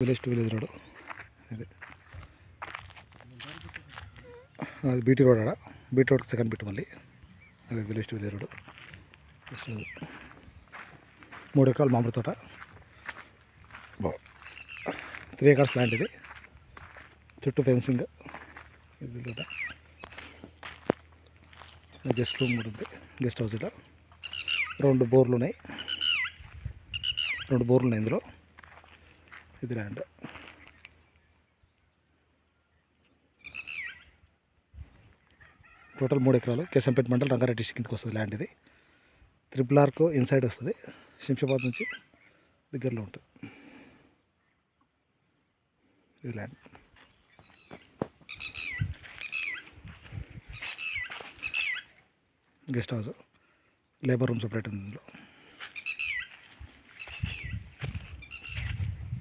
Village road ఇది. అది BT road. BT road second bit మళ్ళీ అది విలేజ్ రోడ్. 3 ఎకరాలు మామిడి తోట, 3 ఎకర్స్ ల్యాండ్ ఇది. చుట్టూ ఫెన్సింగ్. గెస్ట్ రూమ్ కూడా ఉంది, గెస్ట్ హౌస్. ఇలా 2 బోర్లు ఉన్నాయి ఇందులో. ఇది ల్యాండ్. టోటల్ 3 ఎకరాలు. కేశంపేట మండల్, రంగారెడ్డి డిస్ట్రిక్ట్ కిందకి వస్తుంది ల్యాండ్ ఇది. RRRకు ఇన్సైడ్ వస్తుంది, శంషాబాద్ నుంచి దగ్గరలో ఉంటుంది ఇది land. Guest house, labour room separate ఉంది ఇందులో.